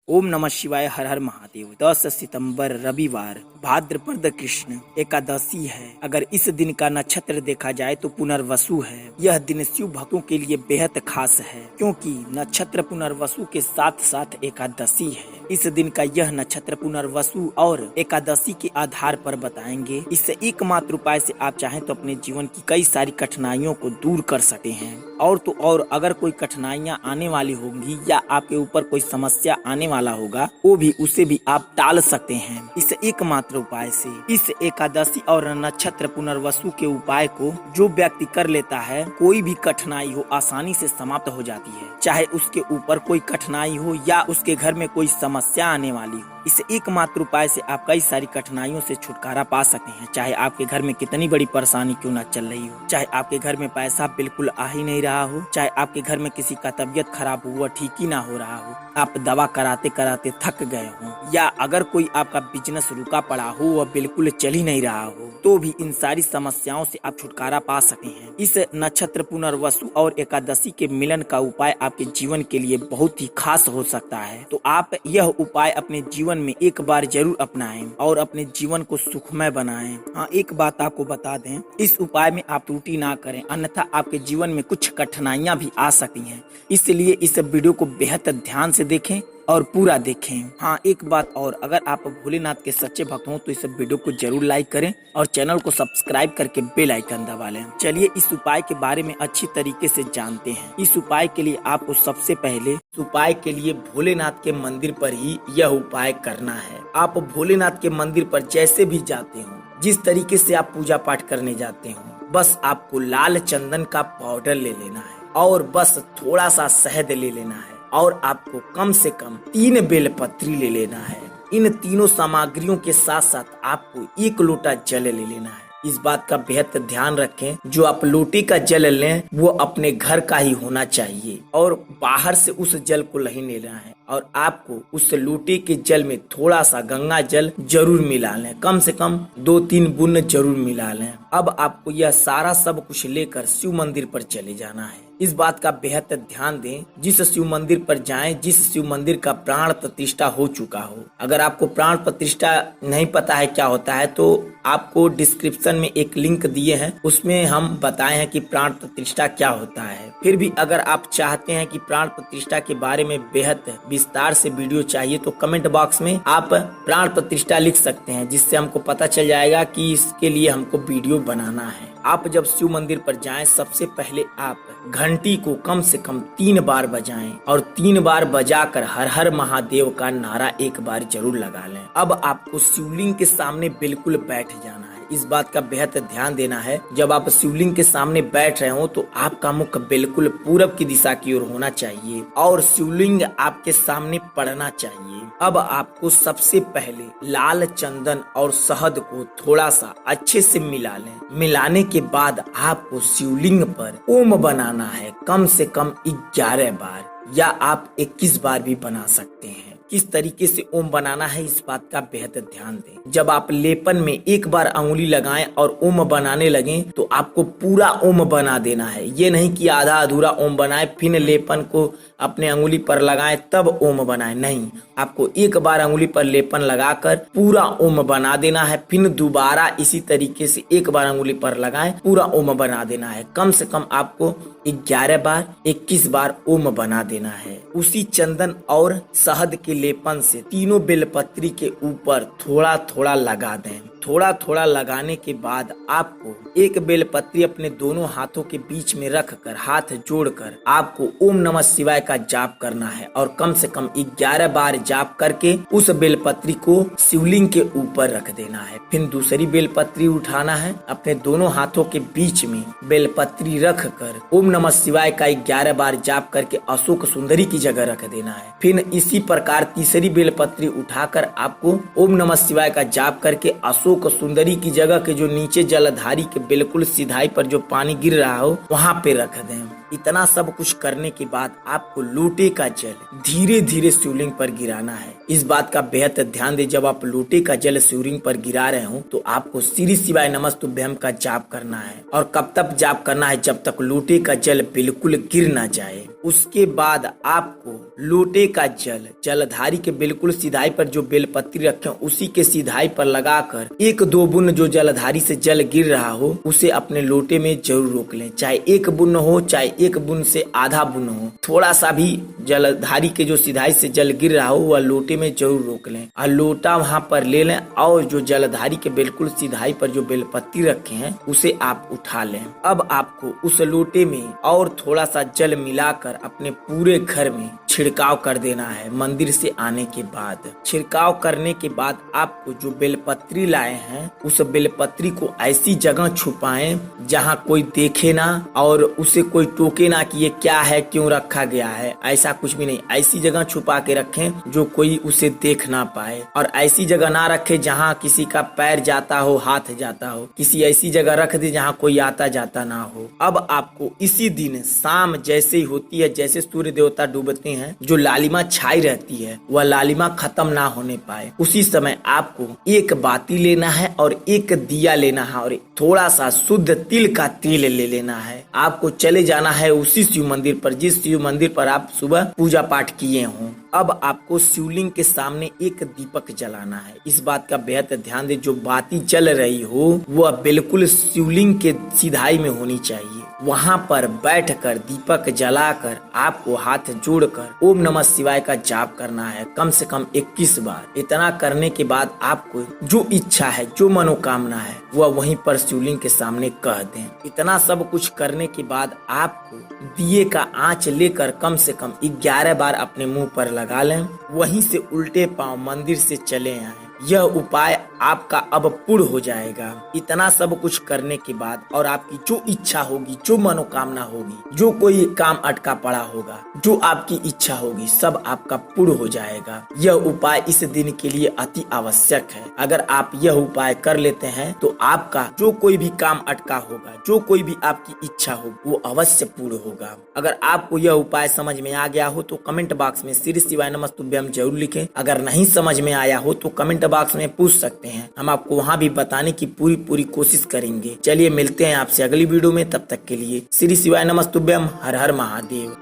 ओम नमः शिवाय। हर हर महादेव। 10 सितंबर रविवार भाद्रपद कृष्ण एकादशी है। अगर इस दिन का नक्षत्र देखा जाए तो पुनर्वसु है। यह दिन शिव भक्तों के लिए बेहद खास है क्योंकि नक्षत्र पुनर्वसु के साथ साथ एकादशी है। इस दिन का यह नक्षत्र पुनर्वसु और एकादशी के आधार पर बताएंगे। इससे एकमात्र उपाय से आप चाहें तो अपने जीवन की कई सारी कठिनाइयों को दूर कर सकते हैं। और तो और अगर कोई कठिनाइयां आने वाली होंगी या आपके ऊपर कोई समस्या आने वाला होगा वो भी उसे भी आप टाल सकते हैं इस एकमात्र उपाय से। इस एकादशी और नक्षत्र पुनर्वसु के उपाय को जो व्यक्ति कर लेता है कोई भी कठिनाई हो आसानी से समाप्त हो जाती है। चाहे उसके ऊपर कोई कठिनाई हो या उसके घर में कोई समस्या आने वाली हो, इस एकमात्र उपाय से आप कई सारी कठिनाइयों से छुटकारा पा सकते हैं। चाहे आपके घर में कितनी बड़ी परेशानी क्यों ना चल रही हो, चाहे आपके घर में पैसा बिल्कुल आ ही नहीं रहा हो, चाहे आपके घर में किसी का तबीयत खराब हुआ ठीक ही ना हो रहा हो, आप दवा कराते कराते थक गए हो, या अगर कोई आपका बिजनेस रुका पड़ा हो वह बिल्कुल चल ही नहीं रहा हो, तो भी इन सारी समस्याओं से आप छुटकारा पा सकते हैं। इस नक्षत्र पुनर्वसु और एकादशी के मिलन का उपाय आपके जीवन के लिए बहुत ही खास हो सकता है। तो आप यह उपाय अपने जीवन में एक बार जरूर अपनाएं और अपने जीवन को सुखमय बनाएं। हाँ, एक बात आपको बता दें, इस उपाय में आप त्रुटि ना करें अन्यथा आपके जीवन में कुछ कठिनाइयां भी आ सकती हैं। इसलिए इस वीडियो को बेहद ध्यान से देखें और पूरा देखें। हाँ, एक बात और, अगर आप भोलेनाथ के सच्चे भक्त हो तो इस वीडियो को जरूर लाइक करें और चैनल को सब्सक्राइब करके बेल आइकन दबा लें। चलिए इस उपाय के बारे में अच्छी तरीके से जानते हैं। इस उपाय के लिए आपको सबसे पहले भोलेनाथ के मंदिर पर ही यह उपाय करना है। आप भोलेनाथ के मंदिर पर जैसे भी जाते हो, जिस तरीके से आप पूजा पाठ करने जाते हो, बस आपको लाल चंदन का पाउडर ले लेना है और बस थोड़ा सा शहद ले लेना है और आपको कम से कम 3 बेलपत्री ले लेना है। इन तीनों सामग्रियों के साथ साथ आपको 1 लोटा जल ले लेना है। इस बात का बेहद ध्यान रखें, जो आप लोटे का जल लें वो अपने घर का ही होना चाहिए और बाहर से उस जल को नहीं लेना है। और आपको उस लोटे के जल में थोड़ा सा गंगा जल जरूर मिला लें, कम से कम 2-3 बूंद जरूर मिला लें। अब आपको यह सारा सब कुछ लेकर शिव मंदिर पर चले जाना है। इस बात का बेहद ध्यान दें, जिस शिव मंदिर पर जाएं जिस शिव मंदिर का प्राण प्रतिष्ठा हो चुका हो। अगर आपको प्राण प्रतिष्ठा नहीं पता है क्या होता है तो आपको डिस्क्रिप्शन में एक लिंक दिए हैं, उसमें हम बताए हैं कि प्राण प्रतिष्ठा क्या होता है। फिर भी अगर आप चाहते हैं कि प्राण प्रतिष्ठा के बारे में बेहद विस्तार से वीडियो चाहिए तो कमेंट बॉक्स में आप प्राण प्रतिष्ठा लिख सकते हैं, जिससे हमको पता चल जाएगा कि इसके लिए हमको वीडियो बनाना है। आप जब शिव मंदिर पर जाएं सबसे पहले आप घंटी को कम से कम 3 बार बजाएं और 3 बार बजाकर हर हर महादेव का नारा एक बार जरूर लगा लें। अब आपको शिवलिंग के सामने बिल्कुल बैठ जाना है। इस बात का बेहद ध्यान देना है, जब आप शिवलिंग के सामने बैठ रहे हो तो आपका मुख बिल्कुल पूरब की दिशा की ओर होना चाहिए और शिवलिंग आपके सामने पड़ना चाहिए। अब आपको सबसे पहले लाल चंदन और शहद को थोड़ा सा अच्छे से मिला लें। मिलाने के बाद आपको शिवलिंग पर ओम बनाना है, कम से कम 11 बार या आप 21 बार भी बना सकते हैं। किस तरीके से ओम बनाना है इस बात का बेहद ध्यान दें। जब आप लेपन में एक बार अंगुली लगाएं और ओम बनाने लगें तो आपको पूरा ओम बना देना है। ये नहीं कि आधा अधूरा ओम बनाए फिर लेपन को अपने अंगुली पर लगाएं तब ओम बनाए, नहीं, आपको एक बार अंगुली पर लेपन लगाकर पूरा ओम बना देना है। फिर दोबारा इसी तरीके से एक बार अंगुली पर लगाएं, पूरा ओम बना देना है। कम से कम आपको 11 बार 21 बार ओम बना देना है। उसी चंदन और शहद के लेपन से तीनों बेलपत्री के ऊपर थोड़ा थोड़ा लगा दें। थोड़ा थोड़ा लगाने के बाद आपको एक बेलपत्री अपने दोनों हाथों के बीच में रखकर हाथ जोड़कर आपको ओम नमः शिवाय का जाप करना है और कम से कम 11 बार जाप करके उस बेलपत्री को शिवलिंग के ऊपर रख देना है। फिर दूसरी बेलपत्री उठाना है, अपने दोनों हाथों के बीच में बेलपत्री रख कर ओम नमः शिवाय का 11 बार जाप करके अशोक सुंदरी की जगह रख देना है। फिर इसी प्रकार तीसरी बेलपत्री उठाकर आपको ओम नमः शिवाय का जाप करके अशोक सुंदरी की जगह के जो नीचे जलधारी के बिल्कुल सीधाई पर जो पानी गिर रहा हो वहाँ पे रख दें। इतना सब कुछ करने के बाद आपको लोटे का जल धीरे धीरे शिवलिंग पर गिराना है। इस बात का बेहद ध्यान दें, जब आप लोटे का जल शिवलिंग पर गिरा रहे हो तो आपको श्री शिवाय नमस्तुभ्यम का जाप करना है। और कब तक जाप करना है? जब तक लोटे का जल बिल्कुल गिर ना जाए। उसके बाद आपको लोटे का जल जलधारी के बिल्कुल सीधाई पर जो बेलपत्री रखें उसी के सीधाई पर लगाकर 1-2 बूंद जो जलधारी से जल गिर रहा हो उसे अपने लोटे में जरूर रोक लें। चाहे 1 बूंद हो, चाहे 1 बूंद से आधा बूंद हो, थोड़ा सा भी जलधारी के जो सीधाई से जल गिर रहा हो वह लोटे में जरूर रोक लें और लोटा वहां पर ले लें और जो जलधारी के बिल्कुल सीधाई पर जो बेलपत्री रखे हैं उसे आप उठा लें। अब आपको उस लोटे में और थोड़ा सा जल मिलाकर अपने पूरे घर में छिड़काव कर देना है। मंदिर से आने के बाद छिड़काव करने के बाद आपको जो बेलपत्री लाए हैं उस बेलपत्री को ऐसी जगह छुपाएं जहां कोई देखे ना और उसे कोई टोके ना कि ये क्या है, क्यों रखा गया है। ऐसा कुछ भी नहीं, ऐसी जगह छुपा के रखें जो कोई उसे देख ना पाए और ऐसी जगह ना रखे जहां किसी का पैर जाता हो, हाथ जाता हो। किसी ऐसी जगह रख दे जहां कोई आता जाता ना हो। अब आपको इसी दिन शाम जैसे ही होती है, जैसे सूर्य देवता डूबते हैं, जो लालिमा छाई रहती है वह लालिमा खत्म ना होने पाए, उसी समय आपको एक बाती लेना है और एक दिया लेना है और थोड़ा सा शुद्ध तिल का तेल ले लेना है। आपको चले जाना है उसी शिव मंदिर पर जिस शिव मंदिर पर आप सुबह पूजा पाठ किए हों। अब आपको शिवलिंग के सामने एक दीपक जलाना है। इस बात का बेहद ध्यान दे, जो बाती जल रही हो वह बिल्कुल शिवलिंग के सीधाई में होनी चाहिए। वहां पर बैठकर दीपक जलाकर आपको हाथ जोड़कर ओम नमः शिवाय का जाप करना है कम से कम 21 बार। इतना करने के बाद आपको जो इच्छा है, जो मनोकामना है वह वहीं पर शिवलिंग के सामने कह दें। इतना सब कुछ करने के बाद आपको दिए का आंच लेकर कम से कम 11 बार अपने मुंह पर लगा लें। वहीं से उल्टे पांव मंदिर से चले आए। यह उपाय आपका अब पूर्ण हो जाएगा। इतना सब कुछ करने के बाद और आपकी जो इच्छा होगी, जो मनोकामना होगी, जो कोई काम अटका पड़ा होगा, जो आपकी इच्छा होगी, सब आपका पूर्ण हो जाएगा। यह उपाय इस दिन के लिए अति आवश्यक है। अगर आप यह उपाय कर लेते हैं तो आपका जो कोई भी काम अटका होगा, जो कोई भी आपकी इच्छा होगी वो अवश्य पूर्ण होगा। अगर आपको यह उपाय समझ में आ गया हो तो कमेंट बॉक्स में श्री शिवाय नमस्तुभ्यम जरूर लिखें। अगर नहीं समझ में आया हो तो कमेंट बॉक्स में पूछ सकते हैं, हम आपको वहां भी बताने की पूरी कोशिश करेंगे। चलिए मिलते हैं आपसे अगली वीडियो में, तब तक के लिए श्री शिवाय नमस्तुभ्यम। हर हर महादेव।